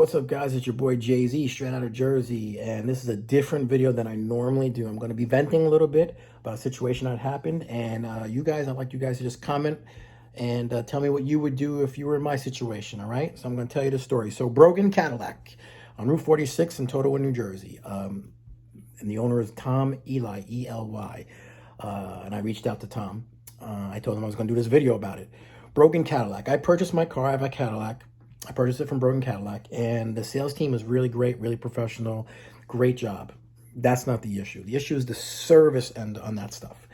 what's up, guys? It's your boy Jay-Z, straight out of Jersey, and this is a different video than I normally do. I'm going to be venting a little bit about a situation that happened, and I'd like you guys to just comment and tell me what you would do if you were in my situation, all right? So I'm going to tell you the story. So Brogan Cadillac on Route 46 in Totowa, New Jersey, and the owner is Tom Ely, E-L-Y, and I reached out to Tom. I told him I was going to do this video about it. Brogan Cadillac. I purchased my car. I have a Cadillac. I purchased it from Brogan Cadillac, and the sales team is really great, really professional. Great job. That's not the issue. The issue is the service end on that stuff.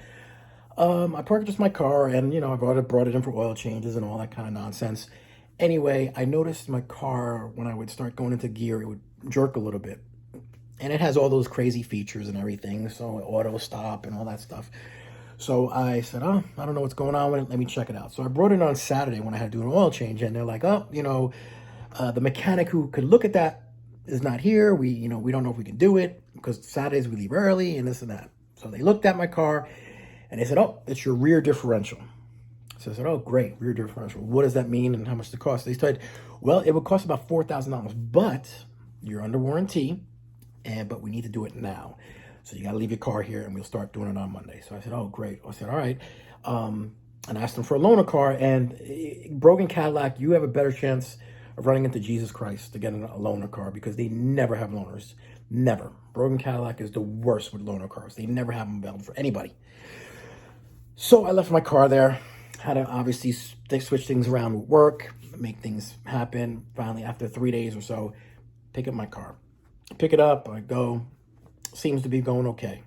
I purchased my car, and, I brought it in for oil changes and all that kind of nonsense. Anyway, I noticed my car, when I would start going into gear, it would jerk a little bit. And it has all those crazy features and everything, so auto stop and all that stuff. So I said, I don't know what's going on with it. Let me check it out. So I brought it on Saturday when I had to do an oil change, and they're like, the mechanic who could look at that is not here. We don't know if we can do it because Saturdays we leave early and this and that. So they looked at my car and they said, oh, it's your rear differential. So I said, oh, great, rear differential. What does that mean and how much does it cost? They said, well, it would cost about $4,000, but you're under warranty, but we need to do it now. So you got to leave your car here and we'll start doing it on Monday. So I said, oh, great. I said, all right. And I asked them for a loaner car, and Brogan Cadillac, you have a better chance of running into Jesus Christ to get a loaner car because they never have loaners. Never. Brogan Cadillac is the worst with loaner cars. They never have them available for anybody. So I left my car there. Had to obviously switch things around with work, make things happen. Finally, after 3 days or so, pick up my car. Pick it up, I go. Seems to be going okay.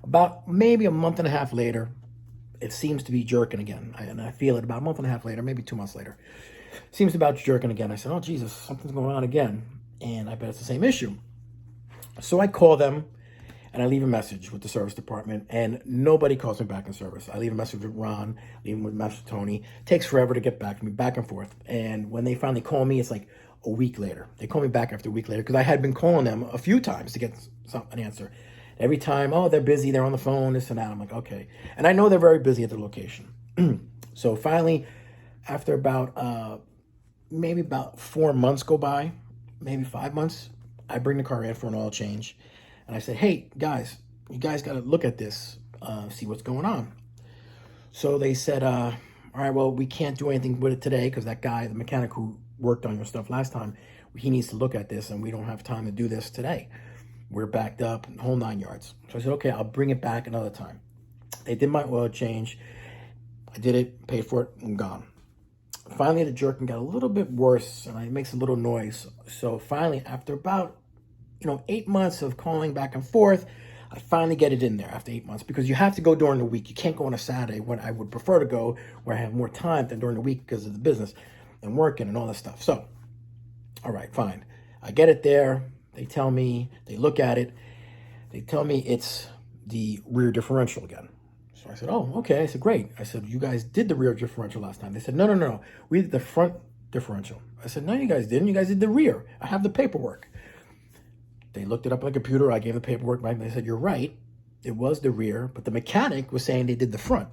About maybe a month and a half later, it seems to be jerking again. And I feel it about a month and a half later, maybe 2 months later. Seems to be about jerking again. I said, oh, Jesus, something's going on again. And I bet it's the same issue. So I call them and I leave a message with the service department, and nobody calls me back in service. I leave a message with Ron, leave a message with Tony. It takes forever to get back to me, back and forth. And when they finally call me, it's like a week later. They call me back after a week later because I had been calling them a few times to get an answer. Every time, oh, they're busy, they're on the phone, this and that. I'm like, okay. And I know they're very busy at the location. So finally, after about maybe about 4 months go by, maybe 5 months, I bring the car in for an oil change. And I said, hey, guys, you guys got to look at this, see what's going on. So they said, all right, well, we can't do anything with it today because that guy, the mechanic who worked on your stuff last time, he needs to look at this, and we don't have time to do this today. We're backed up, whole 9 yards. So I said, okay, I'll bring it back another time. They did my oil change. I did it, paid for it, I'm gone. Finally, the jerking got a little bit worse, and it makes a little noise. So finally, after about 8 months of calling back and forth, I finally get it in there after 8 months, because you have to go during the week. You can't go on a Saturday, when I would prefer to go where I have more time than during the week because of the business and working and all that stuff. So, all right, fine. I get it there. They tell me, they look at it. They tell me it's the rear differential again. So I said, oh, okay. I said, great. I said, you guys did the rear differential last time. They said, no. We did the front differential. I said, no, you guys didn't. You guys did the rear. I have the paperwork. They looked it up on the computer. I gave the paperwork back. They said, you're right. It was the rear, but the mechanic was saying they did the front.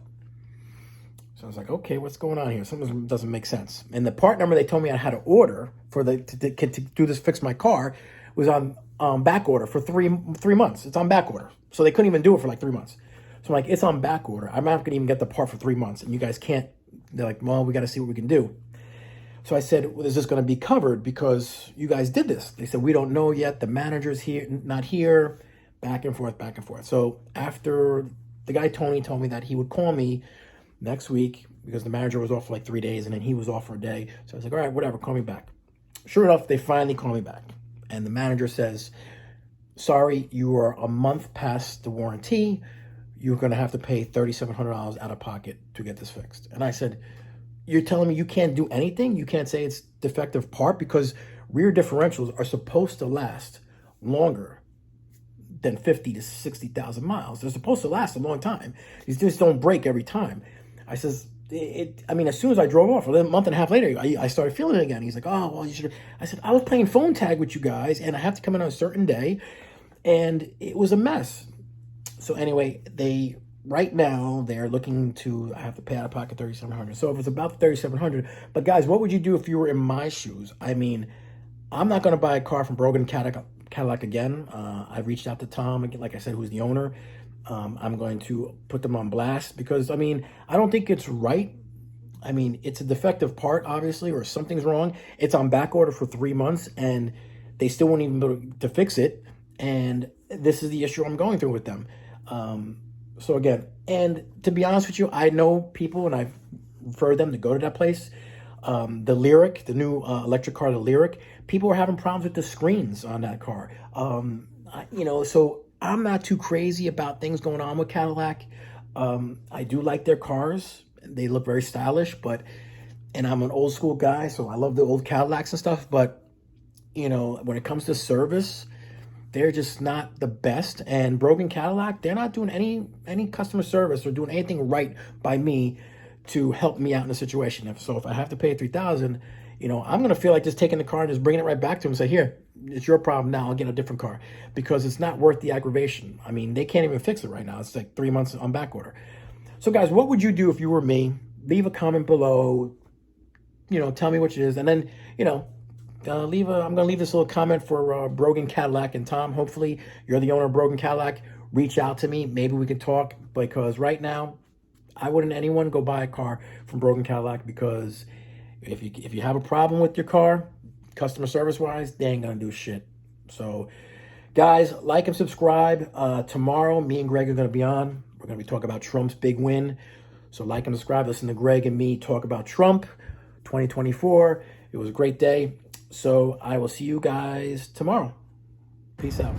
So I was like, okay, what's going on here? Something doesn't make sense. And the part number they told me I had to order for to do this, fix my car, was on back order for three months. It's on back order. So they couldn't even do it for like 3 months. So I'm like, it's on back order. I'm not going to even get the part for 3 months. And you guys can't. They're like, well, we got to see what we can do. So I said, well, is this going to be covered because you guys did this? They said, we don't know yet. The manager's here, not here. Back and forth, back and forth. So after the guy, Tony, told me that he would call me next week because the manager was off for like 3 days and then he was off for a day. So I was like, all right, whatever, call me back. Sure enough, they finally call me back. And the manager says, sorry, you are a month past the warranty. You're going to have to pay $3,700 out of pocket to get this fixed. And I said, you're telling me you can't do anything? You can't say it's defective part? Because rear differentials are supposed to last longer than 50 to 60,000 miles. They're supposed to last a long time. These just don't break every time. I says, as soon as I drove off, a month and a half later, I started feeling it again. He's like, oh, well, you should. I said, I was playing phone tag with you guys, and I have to come in on a certain day, and it was a mess. So anyway, right now, they're looking to, I have to pay out of pocket $3,700. So if it's about $3,700, but guys, what would you do if you were in my shoes? I mean, I'm not going to buy a car from Brogan Cadillac again. I've reached out to Tom, like I said, who's the owner. I'm going to put them on blast because, I mean, I don't think it's right. I mean, it's a defective part, obviously, or something's wrong. It's on back order for 3 months, and they still won't even be able to fix it. And this is the issue I'm going through with them. So again, and to be honest with you, I know people, and I've referred them to go to that place. The Lyric, the new electric car, the Lyric, people are having problems with the screens on that car. So I'm not too crazy about things going on with Cadillac. I do like their cars. They look very stylish, and I'm an old school guy, so I love the old Cadillacs and stuff. But, when it comes to service, they're just not the best. And Brogan Cadillac, they're not doing any customer service or doing anything right by me to help me out in the situation. If I have to pay $3,000, I'm gonna feel like just taking the car and just bringing it right back to him and say, here, it's your problem now. I'll get a different car, because it's not worth the aggravation. I mean, they can't even fix it right now. It's like 3 months on back order. So guys, what would you do if you were me? Leave a comment below. Tell me what it is, and then I'm gonna leave this little comment for Brogan Cadillac. And Tom, hopefully you're the owner of Brogan Cadillac. Reach out to me. Maybe we could talk, because right now, I wouldn't anyone go buy a car from Brogan Cadillac, because if you have a problem with your car, customer service wise, they ain't gonna do shit. So guys, like and subscribe. Tomorrow, me and Greg are gonna be on. We're gonna be talking about Trump's big win. So like and subscribe. Listen to Greg and me talk about Trump 2024. It was a great day. So I will see you guys tomorrow. Peace out.